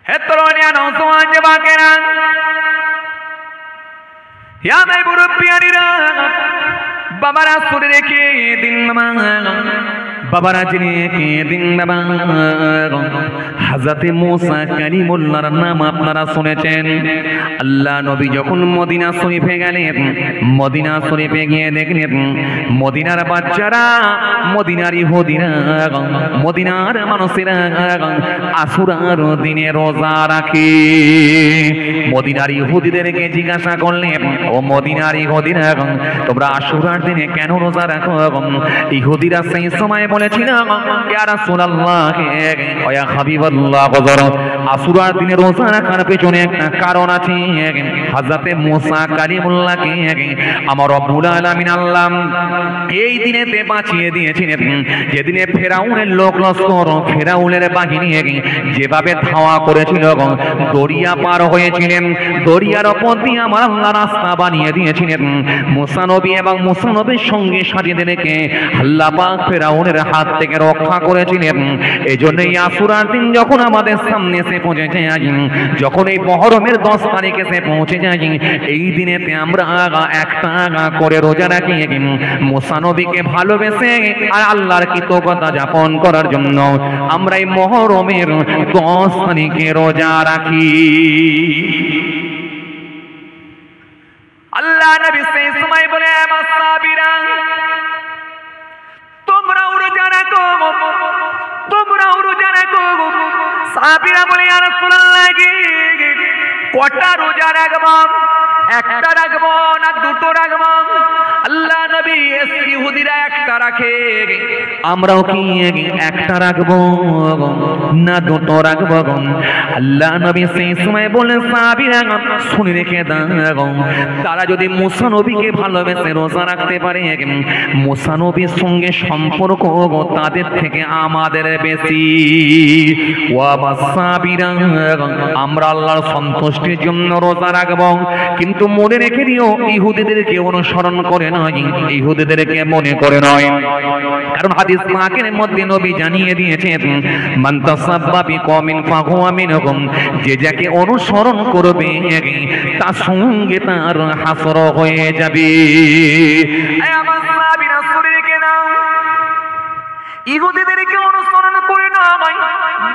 হে তরুণিয়া নওজোয়ান যুবকেরা, ইয়া ভাই মুরব্বিয়ানিরা, বাবারা শুনে রেখে দিন বাবারা জেনে রেখে দিন বাবা। হযরতে মুসা কালিমুল্লাহর নাম আপনারা শুনেছেন। আল্লাহ নবী যখন মদিনা শরীফে গেলেন, মদিনা শরীফে গিয়ে দেখলেন মদিনার বাচ্চারা, মদিনার ইহুদিরা, মদিনার মানুষেরা আশুরার দিনে রোজা রাখে। মদিনার ইহুদিদেরকে জিজ্ঞাসা করলেন, ও মদিনার ইহুদিরা, তোমরা আশুরার দিনে কেন রোজা রাখো? ইহুদিরা সেই সময় বলেছিল, ইয়া রাসূলুল্লাহ ওয়া হাবিবাল্লাহ, আশুরার দিনে রোজা রাখার পেছনে একটা কারণ আছে। হযরতে মুসা কালিমুল্লাহকে আমার রব্বুল আলামিন আল্লাহ এই দিনেতে বাঁচিয়ে দিয়েছিলেন, যেদিনে ফেরাউনের লোক লস্কর, ফেরাউনের বাহিনী যেভাবে ধাওয়া করেছিল, দরিয়া পার হয়েছিলেন, দরিয়ার ওপর দিয়ে আমার আল্লাহ রাস্তা বানিয়ে দিয়েছিলেন। মুসা নবী এবং মুসা নবীর সঙ্গে সাথীদেরকে আল্লাহ পাক ফেরাউনের হাত থেকে রক্ষা করেছিলেন। এই জন্যই আশুরার দিন যখন আমাদের সামনে এসে পৌঁছে যায়, যখন এই মুহররমের 10 তারিখে এসে পৌঁছে যায়, এই দিনেতে আমরা একটা করে রোজা রাখি মুসা নবীকে ভালোবেসে আর আল্লাহর কৃতজ্ঞতা যাপন করার জন্য। আমরা এই মুহররমের 10 তারিখে রোজা রাখি। আল্লাহ নবী সেই সময় বলে, আমার সাহাবীরা তোমরাও রোজা রাখো, তোমরাও রোজা রাখো। সাহাবীরা বলে, ইয়া রাসূলুল্লাহ কটা রোজা রাখবো? একটা রাখবো না দুটো রাখবো? আল্লাহ নবী, ইহুদিরা একটা রাখে, আমরাও কি একটা রাখবো না দুটো রাখবো? আল্লাহ নবী সেই সময় বলে, সাহাবীরা শুনে রেখে দাও, তারা যদি মুসা নবীকে ভালোবেসে রোজা রাখতে পারে, মুসা নবীর সঙ্গে সম্পর্ক তাদের থেকে আমাদের বেশি। ওয়া সাহাবীরা, আমরা আল্লাহর সন্তুষ্টির জন্য রোজা রাখবো, কিন্তু মনে রেখে দিও ইহুদিদেরকে অনুসরণ করে নয়, ইহুদিদেরকে মনে করে নয়। কারণ হাদিস পাকের মধ্যে নবী জানিয়ে দিয়েছেন, মান তাসাব্বা বিকওমিন ফাহুয়া মিনহুম, যে যাকে অনুসরণ করবে তার সঙ্গে তার হাসর হয়ে যাবে। এই আমার সাহাবীরা শুনে রেখে নাও, ইহুদিদেরকে অনুসরণ করে নয়,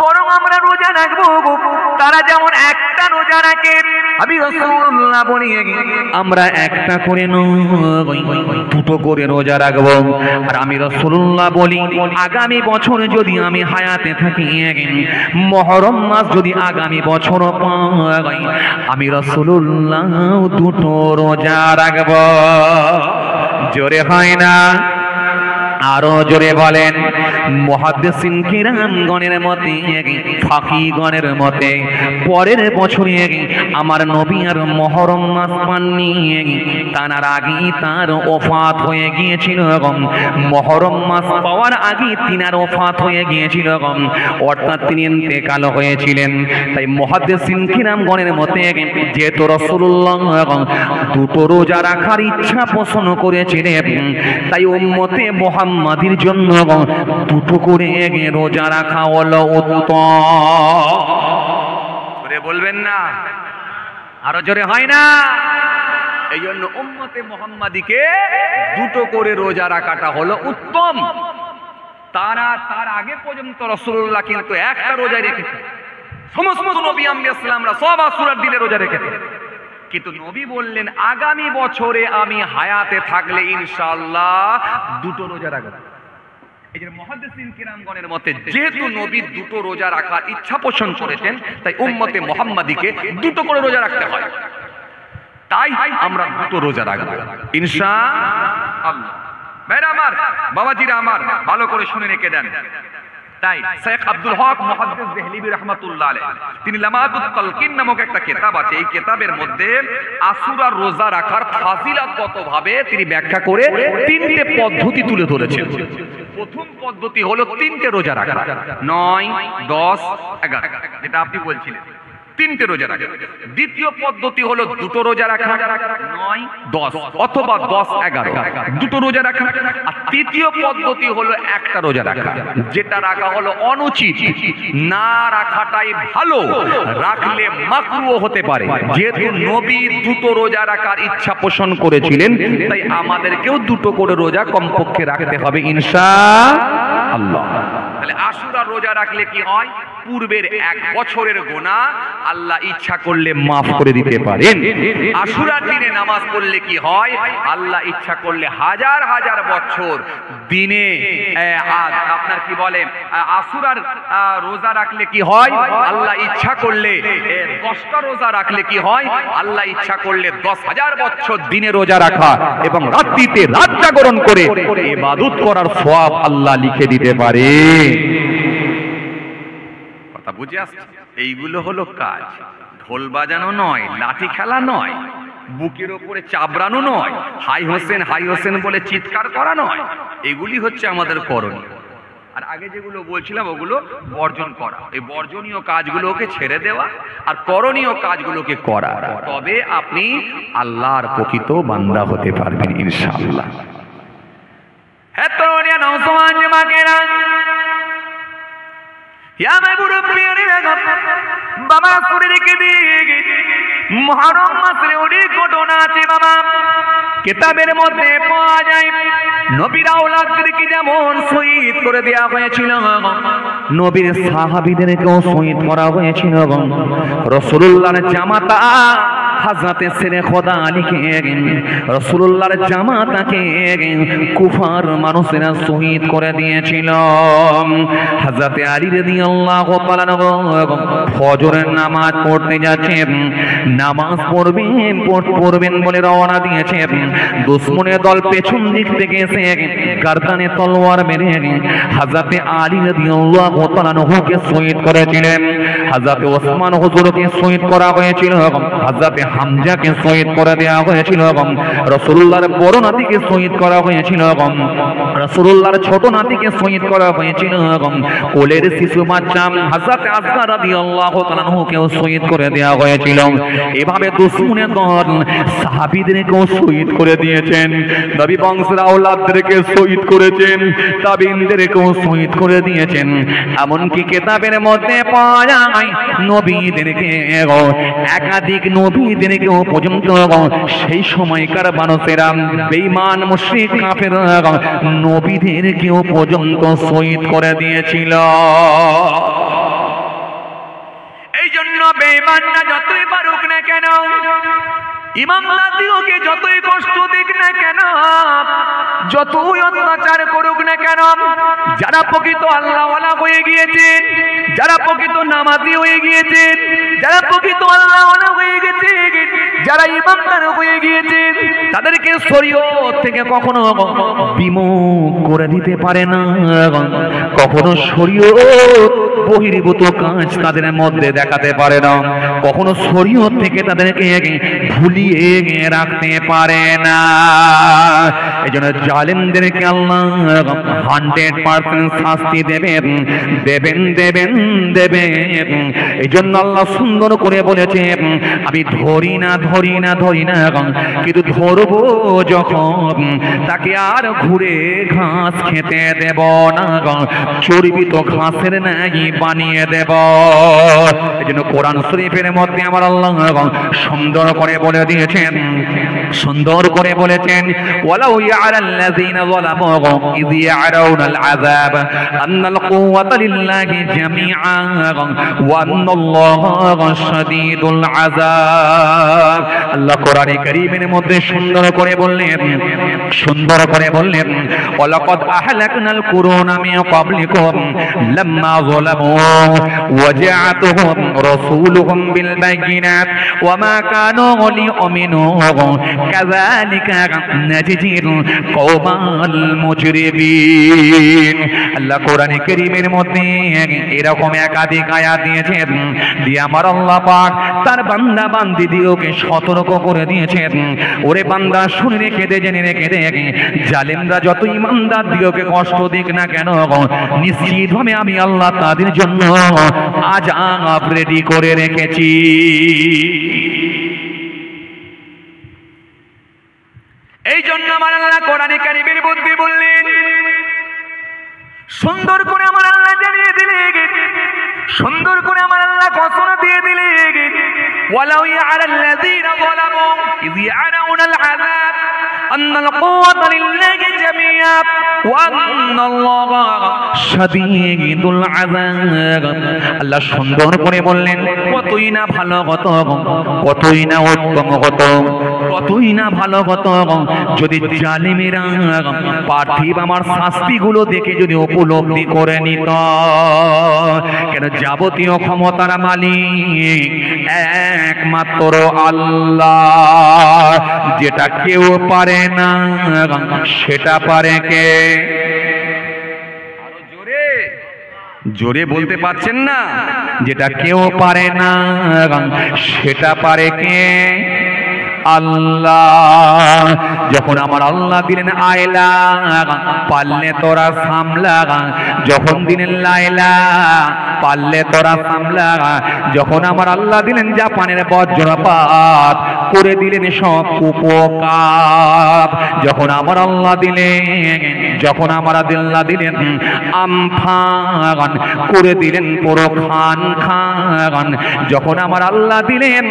বরং আমরা রোজা রাখবো তারা যেমন একটা রোজা রাখে। আমি রাসূলুল্লাহ বলি, আমরা একটা করে নয়, দুটো করে রোজা রাখবো। আর আমি রাসূলুল্লাহ বলি, আগামী বছর যদি আমি হায়াতে থাকি, মুহররম মাস যদি আগামী বছর পাই, আমি রাসূলুল্লাহ দুটো রোজা রাখবো। জোরে হয় না? আরো জোরে বলেন। মুহাদ্দিসিন কিরামগণের মতে, ফাকিহগণের মতে, পরের বছরে আমার নবী আর মুহররম মাস পাননি, তার আগেই তার ওফাত হয়ে গিয়েছিল। মুহররম মাস পাওয়ার আগেই তিনার ওফাত হয়ে গিয়েছিল, অর্থাৎ তিনি ইন্তেকাল হয়েছিলেন। তাই মুহাদ্দিসিন কিরামগণের মতে, যেহেতু রাসূলুল্লাহ দুটো রোজা রাখার ইচ্ছা পোষণ করেছিলেন, তাই উম্মতে মুহাম্মাদির জন্য দুটো করে রোজা রাখা হলো উত্তম। জোরে বলবেন না? আরো জোরে হয় না? এই জন্য উম্মতে মুহাম্মাদিকে দুটো করে রোজা রাখাটা হলো উত্তম। তার আগে পর্যন্ত রাসূলুল্লাহ কিন্তু একটা রোজা রেখেছে। সমস্ত নবী আম্বিয়া সালামরা সব আশুরার দিনে রোজা রেখেছে, কিন্তু নবী বললেন আগামী বছরে আমি হায়াতে থাকলে ইনশাআল্লাহ দুটো রোজা রাখবো। এই যে মুহাদ্দিসিন কিরামগণের মতে, যেহেতু নবী দুটো রোজা রাখার ইচ্ছা পোষণ করেছেন, তাই উম্মতে মুহাম্মাদিকে দুটো করে রোজা রাখতে হয়। তাই আমরা দুটো রোজা রাখবো ইনশাআল্লাহ। ভাইরা আমার, বাবাজিরা আমার, ভালো করে শুনে রেখে দেন। তাই শেখ আব্দুল হক মুহাদ্দিস দেহলিভি রাহমাতুল্লাহ আলাইহি, তিনি লামাতুত তালকিন নামক একটা কিতাব আছে, এই কিতাবের মধ্যে আশুরার রোজা রাখার ফাজিলাতগতভাবে তিনি ব্যাখ্যা করে তিনটে পদ্ধতি তুলে ধরেছেন। প্রথম পদ্ধতি হলো তিনটে রোজা রাখা, 9, 10, 11, যেটা আপনি বলছিলেন। তিনটে রোজা রাখা। দ্বিতীয় পদ্ধতি হলো দুটো রোজা রাখা, 9, 10 অথবা 10, 11 দুটো রোজা রাখা। আর তৃতীয় পদ্ধতি হলো একটা রোজা রাখা, যেটা রাখা হলো অনুচিত, না রাখাটাই ভালো, রাখলে মাকরুহ হতে পারে। যেহেতু নবী দুটো রোজা রাখার ইচ্ছা পোষণ করেছিলেন, তাই আমাদেরকেও দুটো করে রোজা কমপক্ষে রাখতে হবে ইনশাআল্লাহ। তাহলে আশুরা রোজা রাখলে কি হয়? পূর্বের 1 বছরের গুনাহ আল্লাহ ইচ্ছা করলে মাফ করে দিতে পারেন। আশুরার দিনে নামাজ পড়লে কি হয়? আল্লাহ ইচ্ছা করলে হাজার হাজার বছর দিনে আপনার কি বলে আশুরার রোজা রাখলে কি হয়? আল্লাহ ইচ্ছা করলে 10টা রোজা রাখলে কি হয়? আল্লাহ ইচ্ছা করলে 10,000 বছর দিনে রোজা রাখা এবং রাত্রিতে রাত জাগরণ করে ইবাদত করার সওয়াব আল্লাহ লিখে দিতে পারে। কথা বুঝে আসছে? এইগুলো হলো কাজ। ঢোল বাজানো নয়, লাঠি খেলা নয়, বুকের ওপরে চাবড়ানো নয়, হাই হোসেন বলে চিৎকার করা নয়। এগুলি হচ্ছে আমাদের করণীয়। আর আগে যেগুলো বলছিলাম ওগুলো বর্জন করা, এই বর্জনীয় কাজগুলোকে ছেড়ে দেওয়া আর করণীয় কাজগুলোকে করা, তবে আপনি আল্লাহর প্রকৃত বান্দা হতে পারবেন ইনশাআল্লাহ। হ্যাঁ তরুণিয়া নওজওয়ান জামাকেরা, ইয়া মাহবুব প্রিয়রা, বাবা করে রেখে দিয়ে মুহররম মাসের অনেক ঘটনা আছে বাবা, কিতাবের মধ্যে পাওয়া যায়। নবীর আওলাদদেরকে যেমন শহীদ করে দেওয়া হয়েছিল, নবীর সাহাবীদেরকেও শহীদ করা হয়েছিল। রাসূলুল্লাহর জামাতা হযরতে শেরে খোদা আলীকে রাসূলুল্লাহর জামাতাকে কুফার মানুষেরা শহীদ করে দিয়েছিল। হযরতে আলী রাদিয়াল্লাহু তাআলা ফজরের নামাজ পড়তে যাচ্ছেন, নামাজ পড়বেন বলে রওনা দিয়েছেন। দুশমনের দল পেছন দিক থেকে এসে গর্দানে তলোয়ার মেরে হযরতে আলী রাদিয়াল্লাহু তাআলা কে শহীদ করেছিলেন। হযরতে ওসমান হুজুরকে শহীদ করা হয়েছিল, হযরতে হামজাকে শহীদ করে দেওয়া হয়েছিল, রাসূলুল্লাহর বড় নাতিকে শহীদ করা হয়েছিল, রাসূলুল্লাহর ছোট নাতিকে শহীদ করা হয়েছিল, কোলের শিশু বাচ্চা হযরতে আসগা রাদিয়াল্লাহু তাআলা কে শহীদ করে দেওয়া হয়েছিল। এভাবে দুশমনের দল সাহাবীদেরকেও শহীদ করে দিয়েছেন, নবী বংশের আওলাদদেরকে শহীদ করেছেন, তাবিঈনদেরকেও শহীদ করে দিয়েছেন। এমনকি কিতাবের মধ্যে পাওয়া যায় নবীদেরকে, একাধিক নবীদেরকেও পর্যন্ত সেই সময়কার মানুষেরা বেঈমান মুশরিক কাফেররা নবীদেরকেও পর্যন্ত শহীদ করে দিয়েছিল। এই জন্য বেঈমানরা যতই পারুক না কেন, ইমাম মাহদিকে যতই কষ্ট দিক না কেন, যতই অত্যাচার করুক না কেন, যারা প্রকৃত আল্লাহওয়ালা হয়ে গিয়েছেন, যারা প্রকৃত নামাজি হয়ে গিয়েছেন, যারা প্রকৃত আল্লাহওয়ালা হয়ে গেছেন, যারা ইমানদার হয়ে গিয়েছেন, তাদেরকে শরীয়ত থেকে কখনো বিমুখ করে দিতে পারে না, কখনো শরীয়ত বহির্ভূত কাজ তাদের মধ্যে দেখাতে পারে না, কখনো শরীয়ত থেকে তাদেরকে ভুলিয়ে রাখতে পারে না। এই জন্য জালেমদেরকে আল্লাহ 100% শাস্তি দেবেন। এই জন্য আল্লাহ সুন্দর করে বলেছে, আমি ধরি না কিন্তু ধরবো যখন, তাকে আর ঘুরে ঘাস খেতে দেব না, চর্বিত ঘাসের নাই বানিয়ে দেব। এই জন্য কোরআন শরীফের মধ্যে আমার আল্লাহ সুন্দর করে বলে দিয়েছেন, ওয়ালাউ ইয়ালাল্লাযীনা যালামু ইয ইয়ারাউনাল আযাব আন্নাল কুওয়াতা লিল্লাহি জামিআন ওয়া আন্নাল্লাহা শাদীদুল আযাব। আল্লাহ কোরআনে কারীমের মধ্যে সুন্দর করে বললেন, ওয়ালাকাদ আহলাকনাল কুরুনা মিন ক্বাবলিকুম লাম্মা যালামু ওয়া জাআতুহুম রাসূলুহুম বিল বায়িনাত ওয়া মা কানু লিউমিনু কাযালিকা নাজিজিল কওমাল মুজরিমিন। আল্লাহ কোরআনে কারীমের মধ্যে এরকম একাধিক আয়াত দিয়েছেন, দিয়ে আমার আল্লাহ পাক তার বান্দা বান্দীদেরকে সতর্ক করে দিয়েছেন, ওরে বান্দা শুনে রেখে দে, জেনে রেখে দে, জালেমরা যত ইমানদার দিগকে কষ্ট দিক না কেন, নিশ্চিতভাবে আমি আল্লাহ তাদের জন্য আযাব রেডি করে রেখেছি। এই জন্য আমার আল্লাহ কোরআনে কারীমের মধ্যে বললেন, সুন্দর করে আমার আল্লাহ জানিয়ে দিলেন, সুন্দর করে আমার আল্লাহ ঘোষণা দিয়ে দিলেন, ওয়ালাউ ইয়ালাল্লাযীনা যালামু ইয ইয়ারাউনাল আযাব আন্নাল কুওয়াতা লিল্লাহি জামিআ ওয়া আন্নাল্লাহা শাদীদুল আযাব। আল্লাহ সুন্দর করে বললেন, কতই না ভালো কত, কতই না উত্তম কত, কতই না ভালো কত যদি জালিমেরা পার্থিব আমার শাস্তিগুলো দেখে যদি উপলব্ধি করে নিত। কেন যাবতীয় ক্ষমতার মালিক একমাত্র আল্লাহ, যেটা কেউ পারে না সেটা পারে কে? আরো জোরে জোরে বলতে পারছেন না? যেটা কেউ পারে না সেটা পারে কে? আল্লাহ। যখন আমার আল্লাহ দিলেন আয়লা, পারলে তোরা সামলা, যখন দিলেন লাইলা, পারলে তোরা সামলা, যখন আমার আল্লাহ দিলেন জাপানের বজ্রপাত, করে দিলেন সব উপকার, যখন আমার আল্লাহ দিলেন, যখন আমার আল্লাহ দিলেন আমফান, করে দিলেন পুরো খান খান, যখন আমার আল্লাহ দিলেন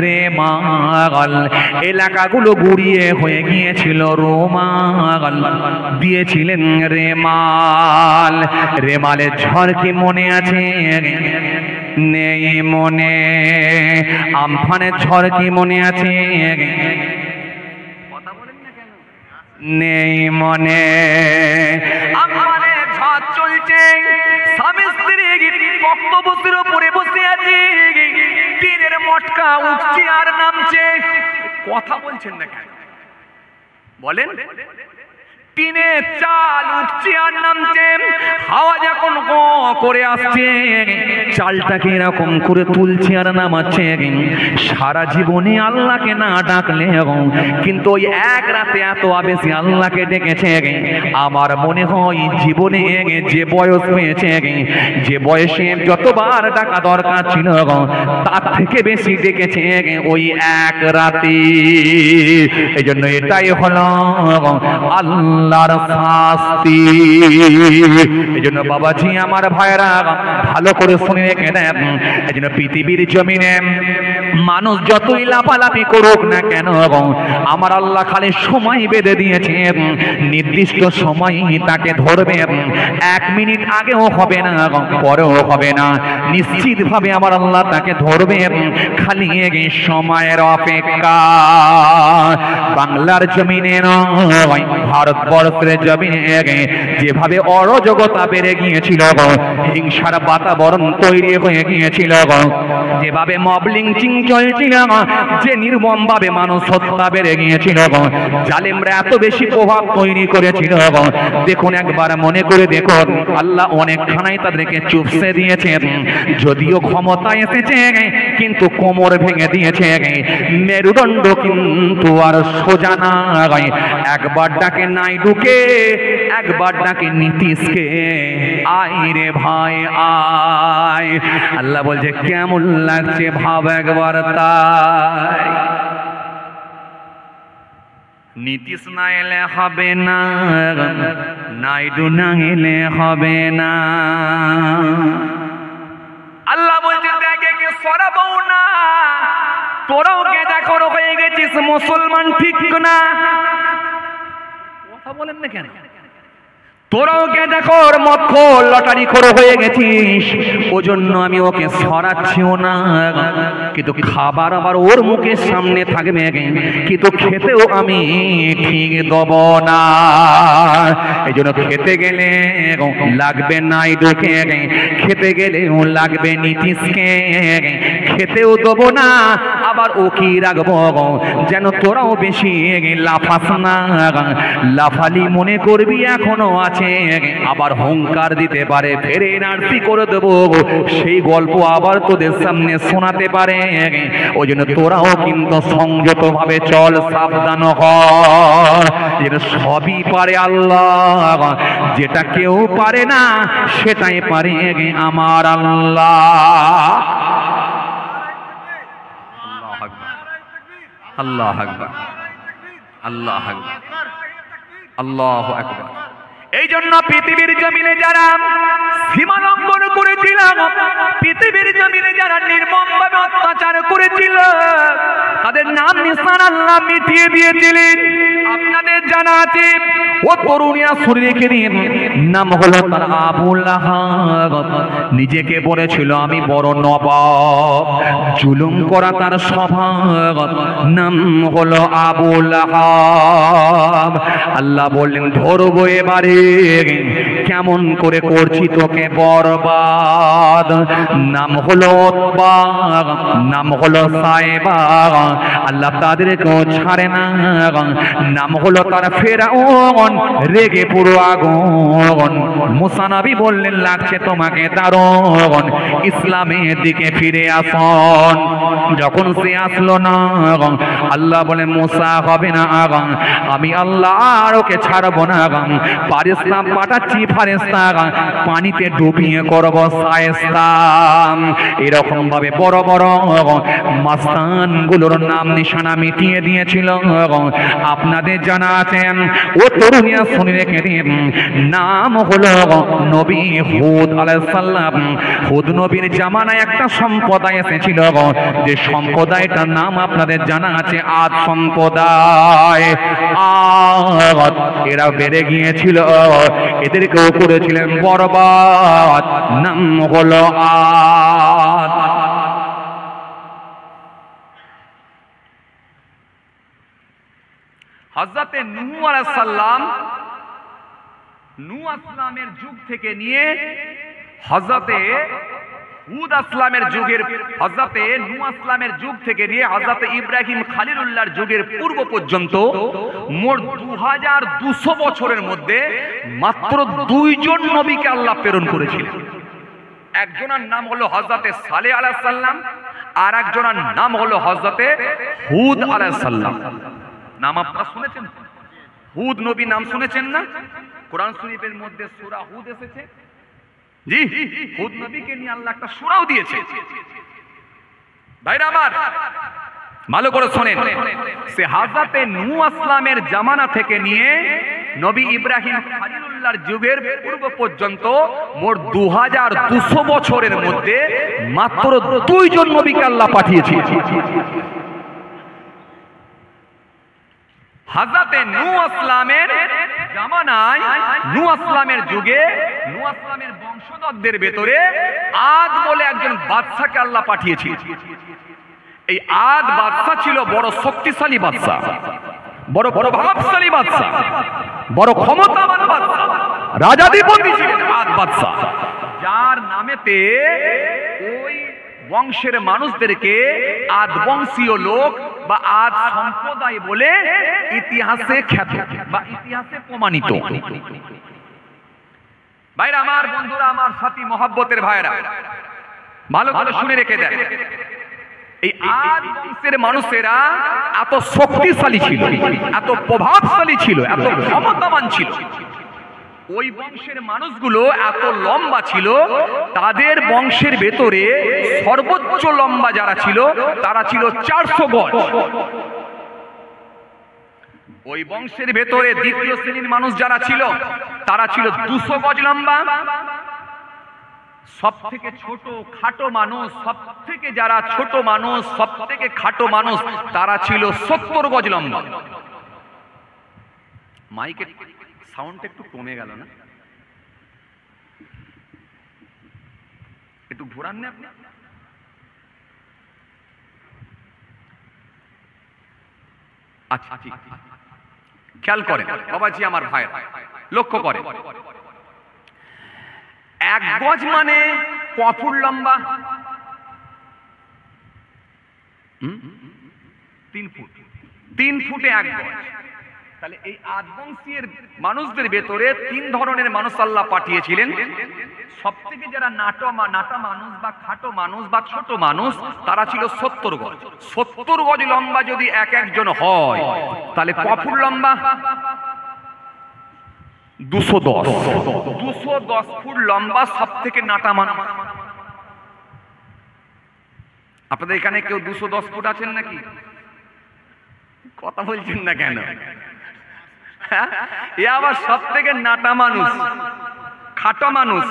রেমাল, এলাকাগুলো গুড়িয়ে হয়ে গিয়েছিল রোমাল, দিয়েছিলেন রেমাল। রেমালের ঝড় কি মনে আছে? নেই মনে। আমফানের ঝড় কি মনে আছে? কথা বলেন না কেন? নেই মনে। আমফানের ঝড় চলছে, স্বামী স্ত্রী বক্তব্যের উপরে বসে আছে, তীরের মটকা উঠছে আর নামছে। কথা বলছেন না কেন? বলেন। টিনের চাল উঠছে আর নামছে, হাওয়া যখন করে আসছে, চালটাকে এরকম করে তুলছে আর নামাচ্ছে। সারা জীবনে আল্লাহকে না ডাকলে, কিন্তু ওই এক রাতে এত বেশি আল্লাহকে ডেকেছে, আমার মনে হয় জীবনে যে বয়স হয়েছে, যে বয়সে যতবার ডাকা দরকার ছিল তার থেকে বেশি ডেকেছে ওই এক রাতে। এই জন্য এটাই হলো আল্লাহর শাস্তি। এই জন্য বাবাজি আমার ভাইরা ভালো করে শুনে রেখে দেন, এই জন্য পৃথিবীর জমিনে মানুষ যতই লাফালাফি করুক না কেন, আমার আল্লাহ খালি সময় বেঁধে দিয়েছে, নির্দিষ্ট সময় তাকে ধরবে। 1 মিনিট আগেও হবে না, পরেও হবে না, নিশ্চিত ভাবে আমার আল্লাহ তাকে ধরবে। খালি সময়ের অপেক্ষা। বাংলার জমিনে নয়, ভারতবর্ষের জমিনে যেভাবে অরাজকতা বেড়ে গিয়েছিল, হিংসার বাতাবরণ তৈরি হয়ে গিয়েছিল, যেভাবে মব লিঞ্চিং চলছিল, যে নির্মম ভাবে মানুষ হত্যা বেড়ে গিয়েছিল, জালেমরা এত বেশি প্রভাব তৈরি করেছিল। দেখুন, একবার মনে করে দেখুন, আল্লাহ অনেকখানাই তাদেরকে চুপসে দিয়েছেন। যদিও ক্ষমতা এসেছে, কিন্তু কোমর ভেঙে দিয়েছে, মেরুদণ্ড কিন্তু আর সোজা না। একবার ডাকে নাইডুকে, একবার ডাকে নীতিশকে, আয় রে ভাই আয়। আল্লাহ বলছে কেমন লাগছে ভাব একবার তাই। নীতিশ না এলে হবে না, নাইডু না এলে হবে না। আল্লাহ বলছে দেখে কে সরাবো না, তোরাও গেজা করো হয়ে গেছিস মুসলমান, ঠিক না? কথা বলেন না কেন? তোরাও গেঁদাখোর মদখোর লটারি খোর হয়ে গেছিস, ওজন্য আমি ওকে সরাচ্ছিও না। কিন্তু খাবার আবার ওর মুখের সামনে থাকবে, কিন্তু খেতেও আমি ঠিক দেব না। এই জন্য খেতে গেলে লাগবে নাইডুকে, খেতে গেলেও লাগবে নীতিশকে, খেতেও দেবো না, আবার ওকে রাখবো যেন তোরাও বেশি লাফাস না, লাফালি মনে করবি এখনো আছে, আবার হুঙ্কার দিতে পারে, ফেরে এনার্জি করে দেবো, সেই গল্প আবার তোদের সামনে শোনাতে পারে। ওই জন্য তোরাও কিন্তু সংযত ভাবে চল, সাবধান হর, যেন সবই পারে আল্লাহ, যেটা কেউ পারে না সেটাই পারে আমার আল্লাহ। আল্লাহ আকবার, আল্লাহ আকবার, আল্লাহ আকবার। এই জন্য পৃথিবীর জমিনে যারা সীমা লঙ্ঘন করেছিল, পৃথিবীর জমিনে যারা নির্মমভাবে অত্যাচার করেছিল, তাদের নাম নিশান আল্লাহ মিটিয়ে দিয়েছিলেন। আপনাদের জানা আছে ও তরুণিয়া শরীরে দিন নাম হলো তার আবু লাহাব, নিজেকে বলেছিল আমি বড় নবাব, জুলুম করা তার স্বভাব, নাম হলো আবু লাহাব। আল্লাহ বললেন ধরবো এবারে, কেমন করে করছি তোকে বরবাদ। নাম হলো উতবা, নাম হলো সাইবা, আল্লাহ তাদেরকেও ছাড়ে না। নাম হলো তার ফেরাউন, রেগে পুরো আগুন। মুসা নবী বললেন লাগছে তোমাকে দারুণ, ইসলামের দিকে ফিরে আসুন। যখন সে আসলো না, আল্লাহ বলে মুসা হবে না, আমি আল্লাহ আর ওকে ছাড়বো না, ফারেস্তা পাঠাচ্ছি, ফারেস্তা পানিতে ডুবিয়ে করব শায়েস্তা। এরকম ভাবে বড় বড় মাস্তান গুলোর নাম নিশানা মিটিয়ে দিয়েছিল। আপনাদের জানা আছেন ও তরুণিয়া শুনে রেখে দিন, নাম হলো নবী হুদ আলাইহিস সালাম। হুদ নবীর জামানায় একটা সম্প্রদায় এসেছিল, যে সম্প্রদায়টার নাম আপনাদের জানা আছে আদ সম্প্রদায়। আদ এরা বেড়ে গিয়েছিল, এদেরকেও করেছিলেন বরবাদ, নাম হলো আদ। হযরতে নূহ আলাইহিস সালাম, নূহ আসলামের যুগ থেকে নিয়ে হযরতে হুদ আসলামের যুগের, হযরতে নূহ আসলামের যুগ থেকে নিয়ে হযরতে ইব্রাহিম খলিলুল্লাহর যুগের পূর্ব পর্যন্ত মোট 2200 বছরের মধ্যে মাত্র 2 জন নবীকে আল্লাহ প্রেরণ করেছিলেন। একজনের নাম হলো হযরতে সালেহ আলাইহিস সালাম, আর একজনের নাম হলো হযরতে হুদ আলাইহিস সালাম। নাম আপনারা শুনেছেন? হুদ নবী নাম শুনেছেন না? কোরআন শরীফের মধ্যে সূরা হুদ এসেছে। জি, হুদ নবীকে নিয়ে আল্লাহ একটা সূরাও দিয়েছে। ভাইরা আমার ভালো করে শুনেন, সে হযরতে নূহ আসলামের জামানা থেকে নিয়ে নবী ইব্রাহিম খলিলুল্লাহর যুগের পূর্ব পর্যন্ত মোট 2200 বছরের মধ্যে মাত্র 2 জন নবীকে আল্লাহ পাঠিয়েছে। হযরতে নূহ আসলামের জামানায়, নূহ আসলামের যুগে, নূহ আসলামের বংশধরদের ভেতরে আদ বলে একজন বাদশাকে আল্লাহ পাঠিয়েছে। এই আদ বাদশা ছিল বড় শক্তিশালী বাদশা, বড় প্রভাবশালী বাদশা, বড় ক্ষমতাবান বাদশা, রাজাধিপতি ছিলেন আদ বাদশা, যার নামেতে ওই বংশের মানুষদেরকে আদ বংশীয় লোক বা আদ সম্প্রদায় বলে ইতিহাসে খ্যাত বা ইতিহাসে প্রমাণিত। ভাইরা আমার, বন্ধুরা আমার, সাথী মহব্বতের ভাইরা, ভালো করে শুনে রেখে দেন, এই আদ বংশের মানুষেরা এত শক্তিশালী ছিল, এত প্রভাবশালী ছিল, এত ক্ষমতাবান ছিল, ওই বংশের মানুষগুলো এত লম্বা ছিল, তাদের বংশের ভেতরে সর্বোচ্চ লম্বা যারা ছিল তারা ছিল 400 গজ। ওই বংশের ভেতরে দ্বিতীয় শ্রেণীর মানুষ যারা ছিল তারা ছিল 200 গজ লম্বা। সব থেকে ছোট খাটো মানুষ, সব থেকে যারা ছোট মানুষ, সব থেকে খাটো মানুষ, তারা ছিল 70 গজ লম্বা। মাইকের সাউন্ডটা একটু কমে গেল না? একটু ঘোরান না আপনি? আচ্ছা, খেয়াল করেন বাবাজি আমার ভাই, লক্ষ্য করেন, 1 গজ মানে ক ফুট লম্বা? 3 ফুট, 3 ফুটে 1 গজ। তাহলে এই আদবংশীয় মানুষদের ভেতরে 3 ধরনের মানুষ আল্লাহ পাঠিয়েছিলেন। সব থেকে যারা নাটা মানুষ বা খাটো মানুষ বা ছোট মানুষ, তারা ছিল 70 গজ। 70 গজ লম্বা যদি এক একজন হয়, তাহলে ক ফুট লম্বা? 210। 210 ফুট লম্বা সব থেকে নাটা মানুষ। আপনাদের এখানে কেউ 210 ফুট আছেন নাকি? কথা বলছেন না কেন? এ আবার সব থেকে নাটা মানুষ, খাটো মানুষ।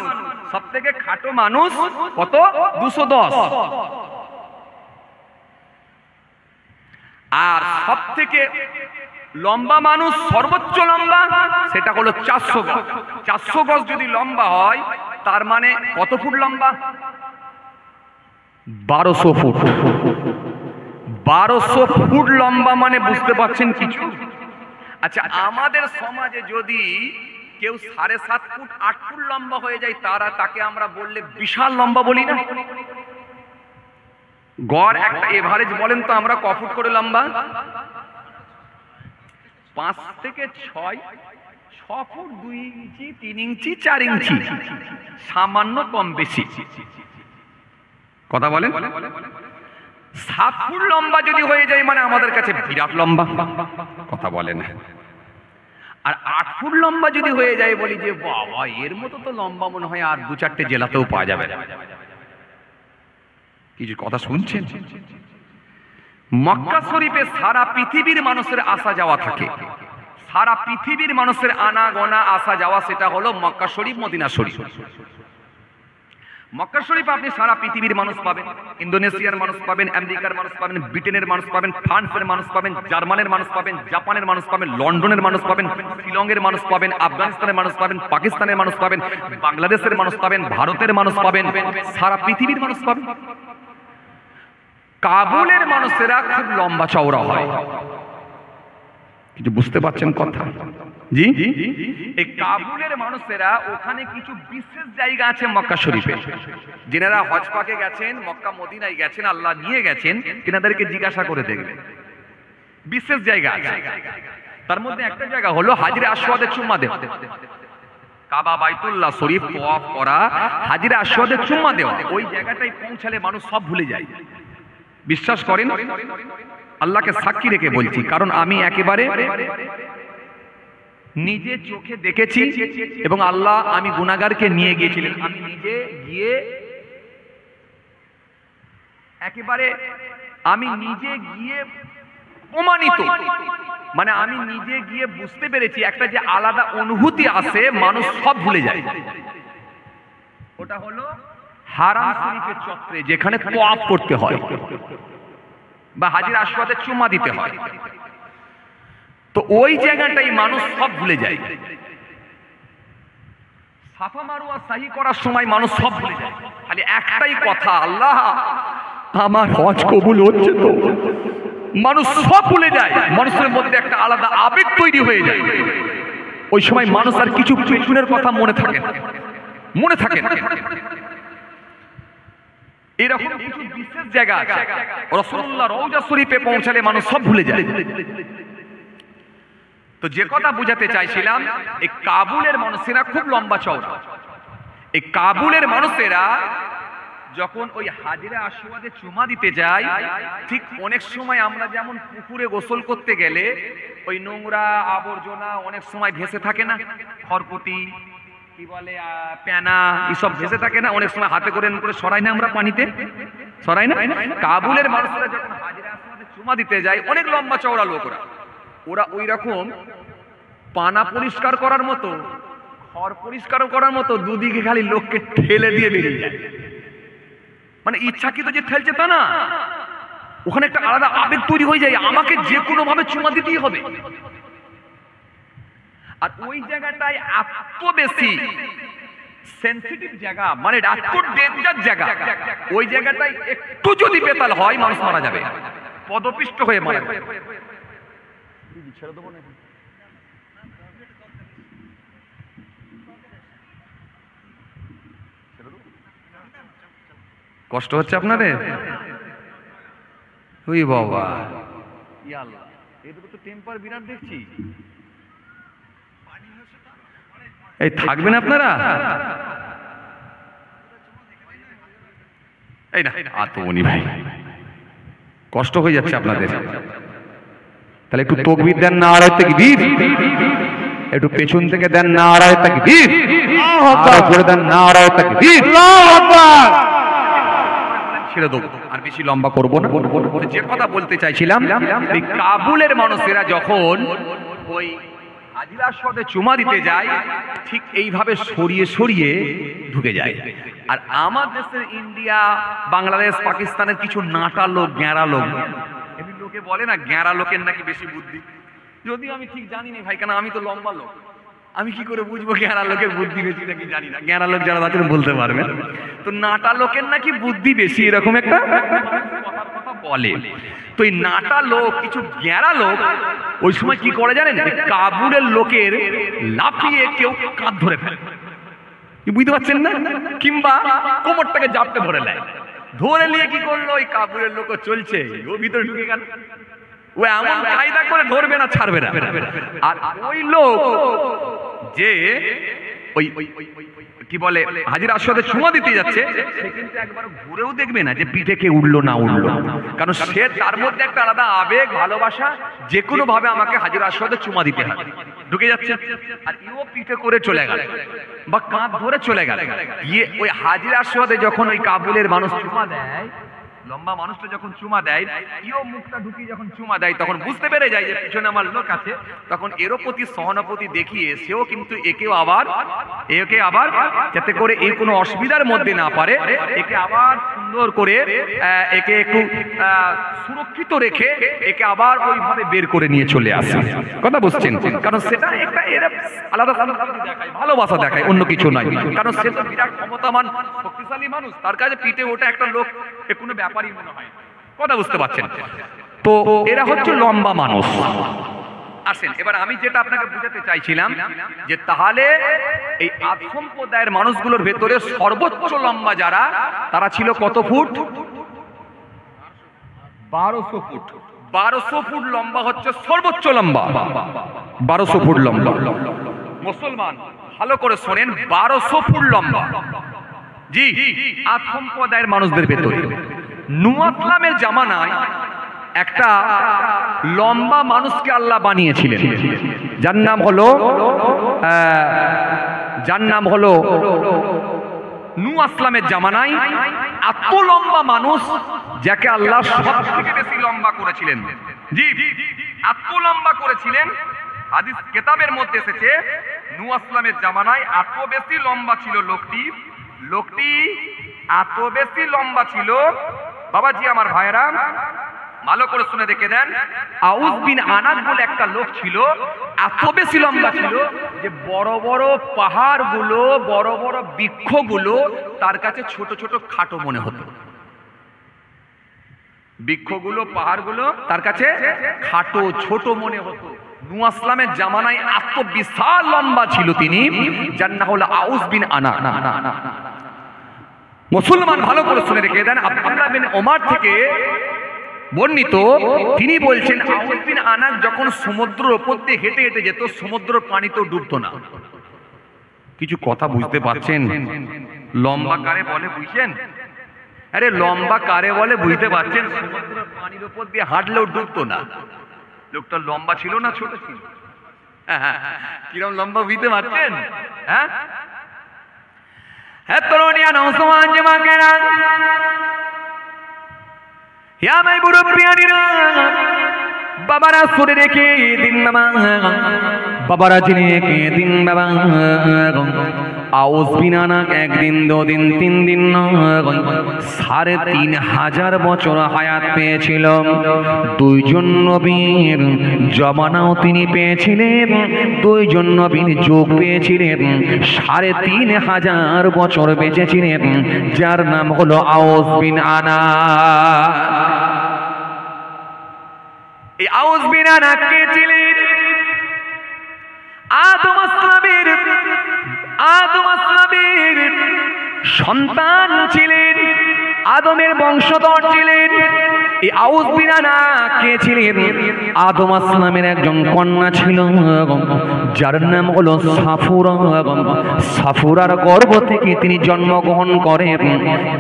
সব থেকে খাটো মানুষ কত? 210। আর সব থেকে লম্বা মানুষ, সর্বোচ্চ লম্বা, সেটা হলো 400 গজ। 400 গজ যদি লম্বা হয়, তার মানে কত ফুট লম্বা? 1200 ফুট। 1200 ফুট লম্বা মানে বুঝতে পারছেন কিছু? আচ্ছা, আমাদের সমাজে যদি কেউ 7.5 ফুট 8 ফুট লম্বা হয়ে যায়, তাকে আমরা বললে বিশাল লম্বা বলি না? গড় একটা এভারেজ বলেন তো, আমরা ক ফুট করে লম্বা? 5 থেকে 6, 6 ফুট 2 ইঞ্চি, 3 ইঞ্চি, 4 ইঞ্চি, সামান্য কম বেশি। কথা বলেন। 7 ফুট লম্বা যদি হয়ে যায় মানে আমাদের কাছে বিরাট লম্বা। কথা বলেন। আর 8 ফুট লম্বা যদি হয়ে যায়, বলি যে বাবা, এর মতো তো লম্বা মনে হয় আর 2-4টে জেলাতেও পাওয়া যাবে। কিছু কথা শুনছেন? মক্কা শরীফে সারা পৃথিবীর মানুষের আসা যাওয়া থাকে। সারা পৃথিবীর মানুষের আনাগোনা আসা যাওয়া, সেটা হলো মক্কা শরীফ, মদিনা শরীফ। মক্কা শরীফ আপনি সারা পৃথিবীর মানুষ পাবেন। ইন্দোনেশিয়ার মানুষ পাবেন, আমেরিকার মানুষ পাবেন, ব্রিটেনের মানুষ পাবেন, ফ্রান্সের মানুষ পাবেন, জার্মানের মানুষ পাবেন, জাপানের মানুষ পাবেন, লন্ডনের মানুষ পাবেন, শিলংয়ের মানুষ পাবেন, আফগানিস্তানের মানুষ পাবেন, পাকিস্তানের মানুষ পাবেন, বাংলাদেশের মানুষ পাবেন, ভারতের মানুষ পাবেন, সারা পৃথিবীর মানুষ পাবেন। কাবুলের মানুষেরা খুব লম্বা চওড়া হয়। কিছু বুঝতে পারছেন কথা? জি, এই কাবুলের মানুষেরা, ওখানে কিছু বিশেষ জায়গা আছে মক্কা শরীফে। যারা হজ পাকে গেছেন, মক্কা মদিনায় গেছেন, আল্লাহ নিয়ে গেছেন, তিনাদেরকে জিজ্ঞাসা করে দেখবেন বিশেষ জায়গা আছে। তার মধ্যে একটা জায়গা হলো হাজরে আসওয়াদে চুম্মা দেওয়া। কাবা বাইতুল্লাহ শরীফ তওয়াফ করা, হাজরে আসওয়াদে চুম্মা দেওয়া, ওই জায়গাটায় পৌঁছালে মানুষ সব ভুলে যায়। বিশ্বাস করেন? আল্লাহকে সাক্ষী রেখে বলছি, কারণ আমি একেবারে নিজে চোখে দেখেছি, এবং আল্লাহ, আমি গুনাহগারকে নিয়ে গিয়েছিলেন, আমি নিজে গিয়ে একেবারে আমি নিজে গিয়ে প্রমাণিত, মানে আমি নিজে গিয়ে বুঝতে পেরেছি একটা যে আলাদা অনুভূতি আসে, মানুষ সব ভুলে যায়। ওটা হলো হারাম শরীফের চত্বরে, যেখানে তওয়াফ করতে হয় বা হাজরে আসওয়াদে চুম্মা দিতে হয়। তো ওই জায়গাটাই মানুষ সব ভুলে যায়। সাফা মারওয়া সাহি করার সময় মানুষ সব ভুলে যায়, খালি একটাই কথা, আল্লাহ আমার হজ কবুল হচ্ছে তো। মানুষ সব ভুলে যায়, মানুষের মধ্যে একটা আলাদা আবেগ তৈরি হয়ে যায়। ওই সময় মানুষ আর কিছু পিছনের কথা মনে থাকে না। এরকম কিছু বিশেষ জায়গা আছে, রাসূলুল্লাহ রওজা শরীফে পৌঁছালে মানুষ সব ভুলে যায়। তো যে কথা বুঝাতে চাইছিলাম, এই কাবুলের মানুষেরা খুব লম্বা চওড়া। এই কাবুলের মানুষেরা যখন ওই হাজরে আসওয়াদে চুমা দিতে যায়, ঠিক অনেক সময় আমরা যেমন পুকুরে গোসল করতে গেলে ওই নোংরা আবর্জনা অনেক সময় ভেসে থাকে না, খড়কুটি কি বলে, পেনা, এসব ভেসে থাকে না, অনেক সময় হাতে করে সরাই না, আমরা পানিতে সরাই না। কাবুলের মানুষেরা যখন হাজরে আসওয়াদে চুমা দিতে যায়, অনেক লম্বা চওড়া লোক, ওরা ওই রকম পানা পরিষ্কার করার মতো, খড় পরিষ্কার করার মতো দুদিকে খালি লোককে ঠেলে দিয়ে বেরিয়ে যায়। মানে ইচ্ছাকৃত যে ঠেলছে তা না, ওখানে একটা আলাদা আবেগ তৈরি হয়ে যায়, আমাকে যে কোনো ভাবে চুমা দিতেই হবে। আর ওই জায়গাটায় এত বেশি সেনসিটিভ জায়গা, মানে এত ডেঞ্জার জায়গা, ওই জায়গাটায় একটু যদি বেতাল হয় মানুষ মারা যাবে, পদপিষ্ট হয়ে মারা যাবে। কষ্ট হচ্ছে আপনাদের? ওই বাবা, এদের তো টেম্পার বিরাট দেখছি। এই থাকবেন আপনারা? এই না আতমনি ভাই, কষ্ট হয়ে যাচ্ছে আপনাদের, তাহলে একটু তাকবীর দেন, নারায়ে তাকবীর। একটু পেছন থেকে দেন নারায়ে তাকবীর, আল্লাহু করে দেন নারায়ে তাকবীর, আল্লাহু আকবার। ছেড়ে দেবো, আর বেশি লম্বা করবো না। যে কথা বলতে চাইছিলাম, এই কাবুলের মানুষেরা যখন ওই হাজির আসওয়াদে চুমা দিতে যায়, ঠিক এইভাবে সরিয়ে সরিয়ে ঢুকে যায়। আর আমার দেশের ইন্ডিয়া, বাংলাদেশ, পাকিস্তানের কিছু নাটা লোক, গ্যাঁড়া লোক, এমনি লোকে বলে না গ্যাঁড়া লোকের নাকি বেশি বুদ্ধি। যদিও আমি ঠিক জানি না ভাই, কেন আমি তো লম্বা লোক, আমি কি করে বুঝবো গ্যাঁড়া লোকের বুদ্ধি বেশি নাকি জানি না। গ্যাঁড়া লোক যারা আছেন বলতে পারবেন। তো নাটা লোকের নাকি বুদ্ধি বেশি, এরকম একটা কথা বলে। তো এই নাটা লোক, কিছু গ্যাঁড়া লোক ওই সময় কি করে জানেন, কাবুলের লোকের লাফিয়ে কেউ কাঁধ ধরে ফেলে, বুঝতে পারছেন না, কিংবা কোমরটাকে জাপটে ধরে নেয়। ধরে নিয়ে কি করলো, ওই কাবুলের লোক চলছে, ও ভিতরে ঢুকে গেল। ও এমন কায়দা করে ধরবে না, ছাড়বে না। আর ওই লোক যে ওই কি বলে হাজির আসওয়াদে চুমা দিতে যাচ্ছে, সে কিন্তু একবার ঘুরেও দেখবে না যে পিঠে কে উঠলো না উঠলো, কারণ সে তার মধ্যে একটা আলাদা আবেগ, ভালোবাসা, যে কোনো ভাবে আমাকে হাজির আসওয়াদে চুমা দিতে হবে, ঢুকে যাচ্ছে। আর ইও পিঠে করে চলে গেল বা কাঁধ ধরে চলে গেল। গিয়ে ওই হাজির আসওয়াদে যখন ওই কাবুলের মানুষ চুমা দেয়, লম্বা মানুষটা যখন চুমা দেয়, ইও মুখটা ঢুকিয়ে যখন চুমা দেয়, তখন বুঝতে পেরে যায় যে পিছনে আমার লোক আছে। তখন এরও প্রতি সহানুভূতি দেখিয়ে সেও কিন্তু একে আবার যাতে করে এই কোনো অসুবিধার মধ্যে না পারে, একে আবার সুন্দর করে একে একটু সুরক্ষিত রেখে একে আবার ওইভাবে বের করে নিয়ে চলে আসে। কথা বুঝছেন? কারণ সেটা একটা এর আলাদা দেখায়, ভালোবাসা দেখায়, অন্য কিছু নয়। কারণ সে তো বিরাট ক্ষমতাবান, শক্তিশালী মানুষ, তার কাছে পিঠে ওটা একটা লোক এ কোনো ব্যাপারই মনে হয়। কথা বুঝতে পারছেন? তো এরা হচ্ছে লম্বা মানুষ। আসেন, এবার আমি যেটা আপনাকে বুঝাতে চাইছিলাম, যে তাহলে এই আদ সম্প্রদায়ের মানুষগুলোর ভেতরে সর্বোচ্চ লম্বা যারা, তারা ছিল কত ফুট? 1200 ফুট। 1200 ফুট লম্বা হচ্ছে সর্বোচ্চ লম্বা। 1200 ফুট লম্বা। মুসলমান ভালো করে শোনেন, 1200 ফুট লম্বা। জি, আদ সম্প্রদায়ের মানুষদের ভেতরে নূহ ইসলামের জামানায় একটা লম্বা মানুষকে আল্লাহ বানিয়েছিলেন, যার নাম হলো নূহ ইসলামের জামানায় এত লম্বা মানুষ, যাকে আল্লাহ সবথেকে বেশি লম্বা করেছিলেন। জি, এত লম্বা করেছিলেন, হাদিস কিতাবের মধ্যে এসেছে নূহ ইসলামের জামানায় এত বেশি লম্বা ছিল লোকটি এত বেশি লম্বা ছিল। বাবাজি আমার ভাইরা, ভালো করে শুনে দেখে দেন, আউস বিন আনাক বলে একটা লোক ছিল, এত বেশি লম্বা ছিল যে বড় বড় পাহাড়গুলো, বড় বড় বৃক্ষগুলো তার কাছে ছোট ছোট খাটো মনে হতো। বৃক্ষগুলো, পাহাড়গুলো তার কাছে খাটো ছোট মনে হতো। নূহ ইসলামের জামানায় এত বিশাল লম্বা ছিল তিনি, যার নাম হলো আউস বিন আনাক। মুসলমান ভালো করে শুনে রেখে দেন, আব্দুল্লাহ বিন ওমর থেকে বর্ণিত, তিনি বলছেন আউস বিন আনাক যখন সমুদ্রের উপর দিয়ে হেঁটে হেঁটে যেত, সমুদ্রের পানিতেও ডুবতো না। কিছু কথা বুঝতে পারছেন? লম্বা কারে বলে বুঝছেন? আরে লম্বা কারে বলে বুঝতে পারছেন? সমুদ্রের পানির উপর দিয়ে হাঁটলেও ডুবতো না। লোকটা লম্বা ছিল না ছোট ছিল? কিরম লম্বা বুঝতে পারছেন? হ্যাঁ, তরুণিয়া নওজওয়ান জওয়ানেরা, ইয়া মাই মুরব্বিয়ানিরা, বাবারা শুনে রেখে দিন বাবা, বাবারা জেনে রেখে দিন বাবা। আউস বিন আনাক একদিন, দুদিন, 3 দিন নয়, 3500 বছর হায়াত পেয়েছিল। 2 জন নবীর জমানাও তিনি পেয়েছিলেন, 2 জন নবীর যুগ পেয়েছিলেন, 3500 বছর বেঁচেছিলেন, যার নাম হলো আউস বিন আনাক। এই আউস বিন আনাক কে ছিলেন? আদম আসলামের সন্তান ছিলেন, আদমের বংশধর ছিলেন। এই আউস বিন আনাক কে ছিলেন? আদম আসলামের একজন কন্যা ছিল, যার নাম হলো সাফুরা। সাফুরার গর্ভ থেকে তিনি জন্মগ্রহণ করেন,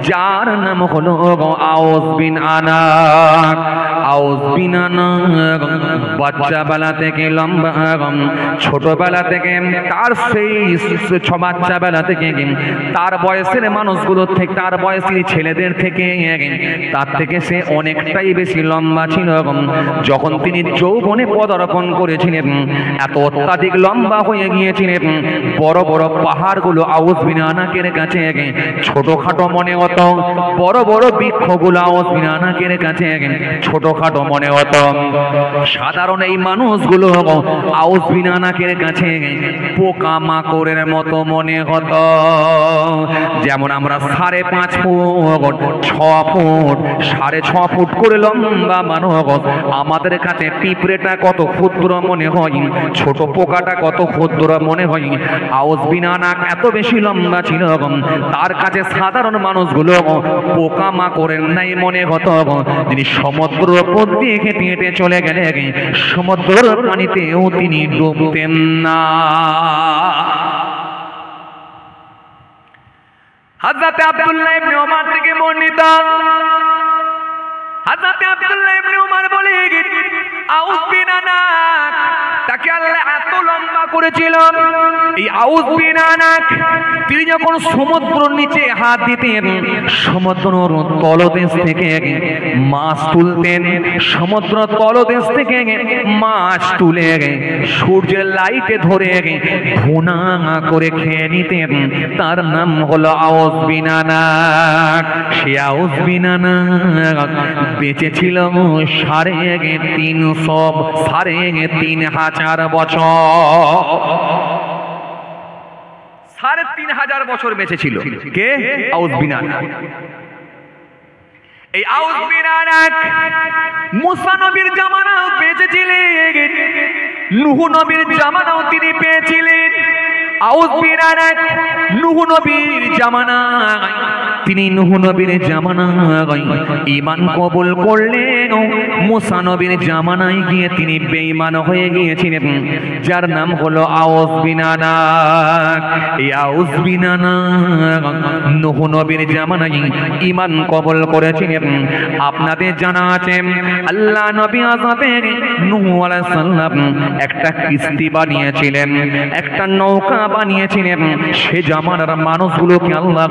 যার নাম হলো আউস বিন আনাক। আউস বিন আনাক বাচ্চাবেলা থেকে লম্বা, ছোটবেলা থেকে তার সেই বাচ্চাবেলা থেকে তার বয়সের মানুষগুলো থেকে, তার বয়সী ছেলেদের থেকে, তার থেকে সে অনেকটাই বেশি লম্বা ছিল। যখন তিনি যৌবনে পদার্পণ করেছিলেন, এত অত্যাধিক লম্বা হয়ে গিয়েছিলেন, বড় বড় পাহাড়গুলো আউস বিন আনাকের কাছে ছোটখাটো মনে হতো, বড় বড় বৃক্ষগুলো আউস বিন আনাকের কাছে ছোটখাটো মনে হতো। সাধারণ এই মানুষগুলো আউস বিন আনাকের কাছে পোকা মাকড়ের মতো মনে হতো। যেমন আমরা 5.5 ফুট, 6 ফুট, 6.5 ফুট করে লম্বা মানুষ, আমাদের কাছে পিঁপড়েটা কত ক্ষুদ্র মনে হয়, ছোট পোকাটা কত ক্ষুদ্র মনে হয়। আউস বিন আনাক এত বেশি লম্বা ছিল, তার কাছে সাধারণ মানুষগুলো পোকা মাকড়ের নাই মনে হতো। তিনি সমুদ্র উপর দিয়ে হেঁটে হেঁটে চলে গেলে সমুদ্রের পানিতেও তিনি ডুবতেন না। হযরত আব্দুল্লাহ ইবনে ওমর থেকে বর্ণিত, হযরত আব্দুল্লাহ ইবনে ওমর বলে, আউস বিন আনাক তাকে আল্লাহ এত লম্বা করেছিল। এই আউস বিন আনাক তিনি যখন সমুদ্রের নিচে হাত দিতেন, সমুদ্রের তলদেশ থেকে মাছ তুলতেন, সমুদ্র তলদেশ থেকে মাছ তুলে সূর্যের লাইটে ধরে ভুনা করে খেয়ে নিতেন। তার নাম হলো আউস বিন আনাক। সে আউস বিন আনাক বেঁচে ছিল 3,500 বছর। 3,500 বছর বেঁচে ছিল কে? আউস বিন আনাক। এই আউস বিন আনাক মুসা নবীর জামানাও বেঁচে ছিলেন, নূহ নবীর জামানাও তিনি পেয়েছিলেন। আউস বিন আনাক নূহ নবীর জামানায়, তিনি নূহ নবীর জামানায় ঈমান কবুল করলেন, মুসা নবীর জামানায় গিয়ে তিনি বেঈমান হয়ে গিয়েছিলেন, যার নাম হলো আউস বিন আনাক। এই আউস বিন আনাক নূহ নবীর জামানায় ঈমান কবুল করেছিলেন। আপনাদের জানা আছে আল্লাহ নবী আযাবে নূহ আলাইহিস সালাম একটা কিস্তি বানিয়েছিলেন, একটা নৌকা বানিয়েছিলেন। সে জামানার মানুষগুলোকে আল্লাহ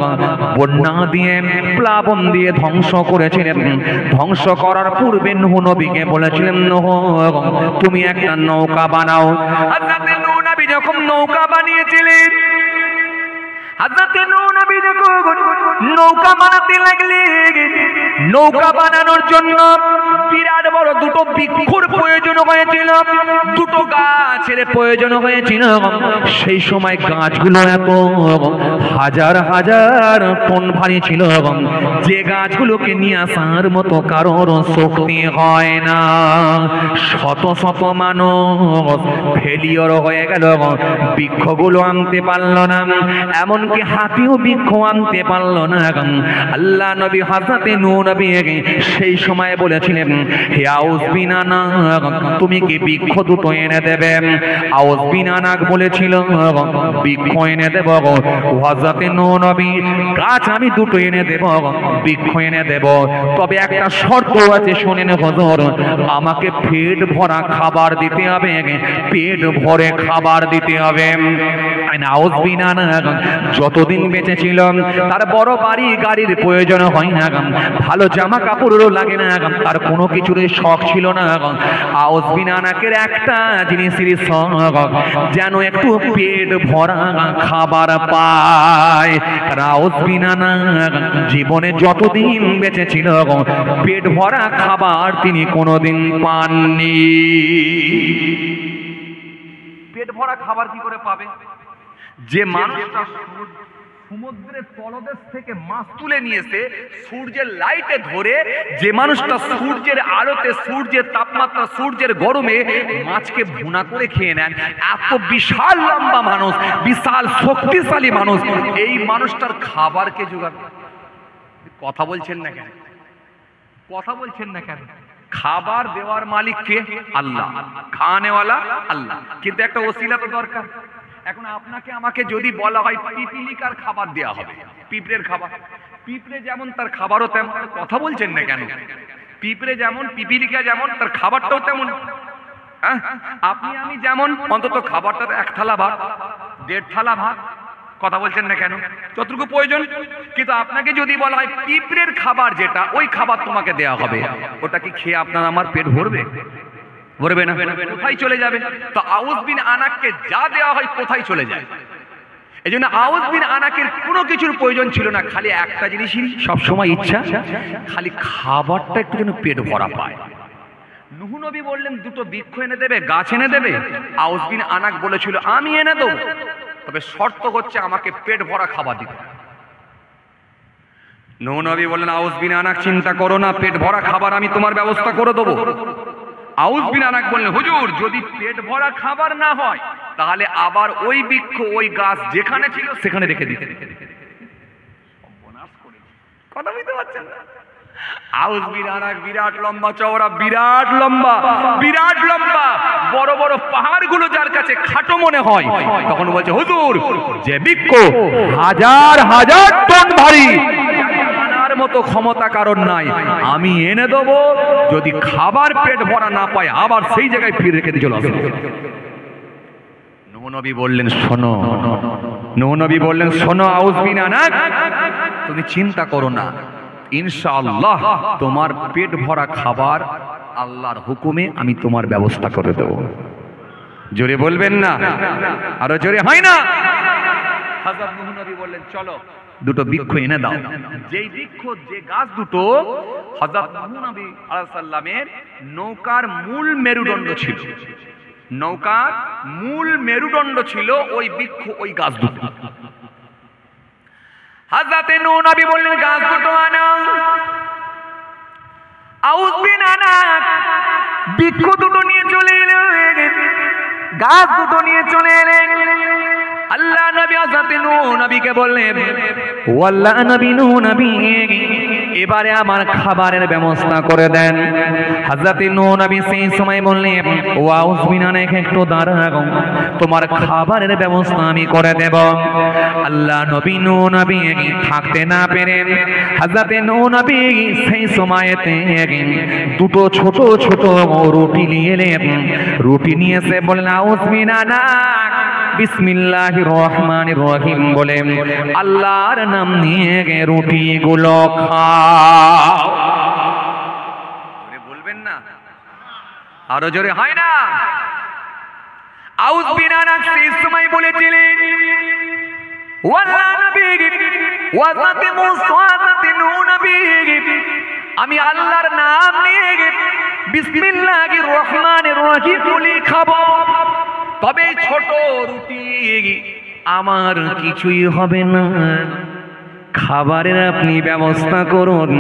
বন্যা দিয়ে, প্লাবন দিয়ে ধ্বংস করেছিলেন। ধ্বংস করার পূর্বে নূহ নবীকে বলেছিলেন, নূহ তুমি একটা নৌকা বানাও। হযরত নূহ নবী যখন নৌকা বানিয়েছিলেন, হযরত নূহ নবী যখন নৌকা বানাতে লাগলেন, নৌকা বানানোর জন্য বিরাট বড় দুটো বৃক্ষর প্রয়োজন হয়েছিল, দুটো গাছের প্রয়োজন হয়েছিল। সেই সময় গাছগুলো এত হাজার হাজার টন ভারী ছিল, যে গাছগুলোকে নিয়ে আসার মতো কারোর শক্তি হয় না। শত শত মানুষ ফেলিওর হয়ে গেল, বৃক্ষগুলো আনতে পারল না, এমনকি হাতিও বৃক্ষ আনতে পারল না। আল্লাহ নবী হযরত নূহ নবী সেই সময় বলেছিলেন, হে আউস বিন আনাক তুমি কি বৃক্ষ দুটো এনে দেবে? আউস বিন আনাক বলেছিল, বৃক্ষ এনে দেব। হযরত নূহ নবী, গাছ আমি দুটো এনে দেব, বৃক্ষ এনে দেব, তবে একটা শর্ত আছে, শুনেন হুজুর, আমাকে পেট ভরা খাবার দিতে হবে, পেট ভরে খাবার দিতে হবে। আউস বিন আনাক যতদিন বেঁচে ছিল তার বড় বাড়ি গাড়ির প্রয়োজন হয় না, ভালো জামা কাপড়ও লাগে না, তার কোনো কিছুর শখ ছিল না। আউস বিন আনাকের একটা জিনিসের শখ, যেন একটু পেট ভরা খাবার পায়। আউস বিন আনাক জীবনে যতদিন বেঁচে ছিল পেট ভরা খাবার তিনি কোনোদিন পাননি। পেট ভরা খাবার কি করে পাবে? যে মানুষটা সমুদ্রের তলদেশ থেকে মাছ তুলে নিয়েছে, সূর্যের লাইটে ধরে, যে মানুষটা সূর্যের আলোতে, সূর্যের তাপমাত্রা, সূর্যের গরমে মাছকে ভুনা করে খেয়ে নেন, এত বিশাল লম্বা মানুষ, বিশাল শক্তিশালী মানুষ, এই মানুষটার খাবারকে জোগাড়, কথা বলছেন না কেন? কথা বলছেন না কেন? খাবার দেওয়ার মালিক কে? আল্লাহ, খাওয়ানেওয়ালা আল্লাহ, কিন্তু একটা ওসিলা তো দরকার। এখন আপনাকে আমাকে যদি বলা হয় পিপিলিকার খাবার দেওয়া হবে, পিঁপড়ের খাবার, পিঁপড়ে যেমন তার খাবারও তেমন, কথা বলছেন না কেন? পিঁপড়ে যেমন, পিপিলিকা যেমন, তার খাবারটাও তেমন। হ্যাঁ, আপনি আমি যেমন, অন্তত খাবারটা এক থালা ভাত, 1.5 থালা ভাত, কথা বলছেন না কেন? যতটুকু প্রয়োজন। কিন্তু আপনাকে যদি বলা হয় পিঁপড়ের খাবার যেটা, ওই খাবার তোমাকে দেওয়া হবে, ওটা কি খেয়ে আপনার আমার পেট ভরবে? ভরবে না, কোথায় চলে যাবে? তো আউস বিন আনাককে যা দেওয়া হয় কোথায় চলে যায়? এই জন্য আউস বিন আনাকের কোনো কিছুর প্রয়োজন ছিল না, খালি একটা জিনিসই সবসময় ইচ্ছা, খালি খাবারটা একটু যেন পেট ভরা পায়। নূহ নবী বললেন 2টো বৃক্ষ এনে দেবে, গাছ এনে দেবে। আউস বিন আনাক বলেছিল আমি এনে দেবো, তবে শর্ত হচ্ছে আমাকে পেট ভরা খাবার দিতে। নূহ নবী বললেন আউস বিন আনাক চিন্তা করো না, পেট ভরা খাবার আমি তোমার ব্যবস্থা করে দেবো। আউস বিন আনাক বললেন হুজুর যদি পেট ভরা খাবার না হয় তাহলে আবার ওই বৃক্ষ, ওই গাছ যেখানে ছিল সেখানে রেখে দিতে। কথা বুঝতে পারছেন না? আউস বিন আনাক বিরাট লম্বা চওড়া, বিরাট লম্বা, বিরাট লম্বা, বড় বড় পাহাড়গুলো যার কাছে খাটো মনে হয়, তখন বলছে হুজুর যে বৃক্ষ হাজার হাজার টন ভারী, আনার মতো ক্ষমতা কারণ নাই, আমি এনে দেবো, যদি খাবার পেট ভরা না পায় আবার সেই জায়গায় ফিরে রেখে দিয়ে চলে আসবে। নূহ নবী বললেন শোনো, নূহ নবী বললেন শোনো আউস বিন আনাক, তুমি চিন্তা করো না, ইনশাআল্লাহ তোমার পেট ভরা খাবার আল্লাহর হুকুমে আমি তোমার ব্যবস্থা করে দেব। জোরে বলবেন না, আরো জোরে হয় না? হযরত নূহ নবী বললেন চলো 2টো বৃক্ষ এনে দাও। যেই বৃক্ষ, যে গাছ দুটো হযরত নূহ নবী আলাইহিস সালামের নৌকার মূল মেরুদণ্ড ছিল, নৌকার মূল মেরুদণ্ড ছিল ওই বৃক্ষ, ওই গাছ দুটো। হযরত নূহ নবী বললেন গাছ দুটো আনো। আউস বিন আনাক বৃক্ষ দুটো নিয়ে চলে এলেন, গাছ দুটো নিয়ে চলে এলেন। আল্লাহ নবী হযরত নূহ নবীকে বললেন ও আল্লাহ নবী, নূহ নবী এবারে আমার খাবারের ব্যবস্থা করে দেন। হযরত নূহ নবী সেই সময় বললেন ও আউস বিন আনাক একটু দাঁড়াও, তোমার খাবারের ব্যবস্থা আমি করে দেব। আল্লাহ নবী নূহ নবী থাকতে না পেরে হযরত নূহ নবী সেই সময়তে 2টো ছোট ছোট রুটি নিয়ে এলেন। রুটি নিয়ে এসে বললেন আউস বিন আনাক বিসমিল্লাহির রহমানির রহিম বলে আল্লাহর নাম নিয়ে রুটি গুলো খাও। বলবেন না, আরো জোরে হয় না? আউস বিন আনাক সেই সময় বলেছিলেন ওয়াল্লাহ নবী ওয়াজাতে মুসা ওয়াজাতে নূহ নবী আমি আল্লাহর নাম নিয়ে বিসমিল্লাহির রহমানির রহিম বলে খাবো, তবে ছোট রুটি আমার কিছুই হবে না, খাবারের আপনি ব্যবস্থা করুন,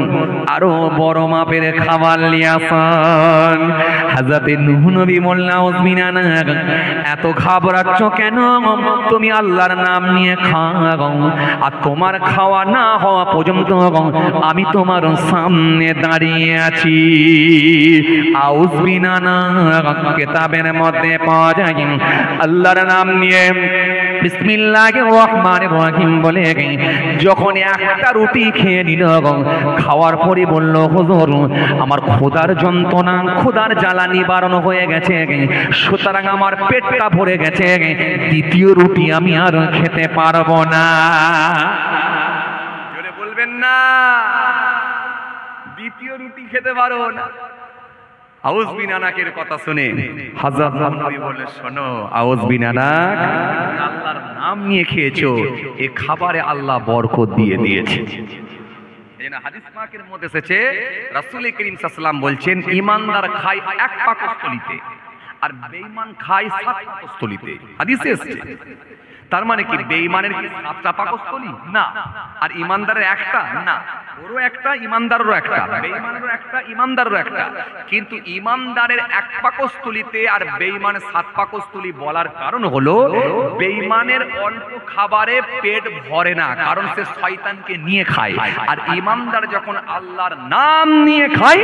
আরো বড় মাপের খাবার নিয়ে আসুন। হযরত নূহ নবী বললেন আউস বিন আনাক এত ঘাবড়াচ্ছ কেন? তুমি আল্লাহর নাম নিয়ে খাও, আর তোমার খাওয়া না হওয়া পর্যন্ত আমি তোমার সামনে দাঁড়িয়ে আছি। আউস বিন আনাক কিতাবের মধ্যে পাওয়া যায় আল্লাহর নাম নিয়ে বিসমিল্লাহির রহমানির রহিম বলে যখন একটা রুটি খেয়ে নিল, খাওয়ার পরে বলল হুজুর আমার ক্ষুধার যন্ত্রণা, ক্ষুধার জ্বালা নিবারণ হয়ে গেছে, সুতরাং আমার পেটটা ভরে গেছে, দ্বিতীয় রুটি আমি আর খেতে পারবো না। জোরে বলবেন না, দ্বিতীয় রুটি খেতে পারবো না। আউস বিন আনাকের কথা শুনে হযরত নবী বললেন শোনো আউস বিন আনাক, আল্লাহর নাম নিয়ে খেয়েছো, এই খাবারে আল্লাহ বরকত দিয়ে দিয়েছে। এই না হাদিস পাকের মধ্যে এসেছে রাসূল করিম সাল্লাল্লাহু আলাইহি ওয়াসাল্লাম বলছেন ইমানদার খায় এক পাকস্থলীতে, আর বেঈমান খায় 7 পাকস্থলীতে, হাদিসে এসেছে। তার মানে কি বেঈমানের কি 7টা পাকস্থলী? না। আর ইমানদারের একটা? না। ওরও একটা, ইমানদারেরও একটা, বেঈমানেরও একটা, ইমানদারেরও একটা। কিন্তু ইমানদারের 1 পাকস্থলীতে আর বেঈমানের 7 পাকস্থলী বলার কারণ হলো বেঈমানের অল্প খাবারে পেট ভরে না, কারণ সে শয়তানকে নিয়ে খায়। আর ইমানদার যখন আল্লাহর নাম নিয়ে খায়